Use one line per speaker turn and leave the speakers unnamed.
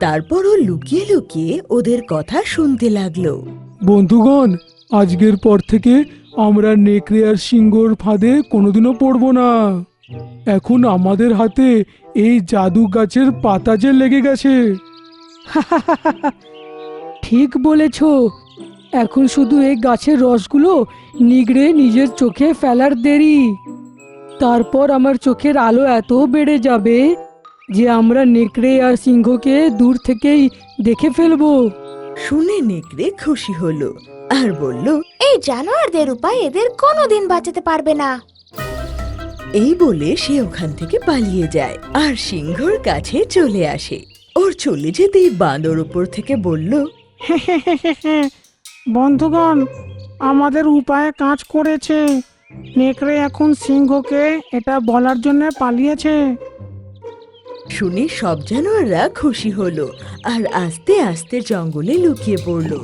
তারপর ও লুকিয়ে লুকিয়ে ওদের কথা শুনতে লাগলো।
বন্ধুগণ, আজকের পর থেকে আমরা নেকড়ে আর সিংহর ফাঁদে কোনোদিনও পড়ব না। এখন আমাদের হাতে এই জাদু গাছের পাতা যে লেগে গেছে।
ঠিক বলেছ। এখন শুধু এই গাছের রসগুলো নিগড়ে নিজের চোখে ফেলার দেরি। তারপর আমার চোখের আলো এত বেড়ে যাবে যে আমরা নেকড়ে আর সিংহকে দূর থেকেই দেখে ফেলবো।
শুনে নেকড়ে খুশি হলো আর বলল,
এই জানোয়ারদের উপায় এদের কোনোদিন বাঁচাতে পারবে না।
এই বলে সে ওখান থেকে পালিয়ে যায় আর সিংহর কাছে চলে আসে। ওর চলে যেতেই বাঁদর উপর থেকে বলল,
বন্ধুগণ, আমাদের উপায় কাজ করেছে। নেকড়ে এখন সিংহকে এটা বলার জন্য পালিয়েছে।
শুনে সব জানোয়াররা খুশি হলো আর আস্তে আস্তে জঙ্গলে লুকিয়ে পড়লো।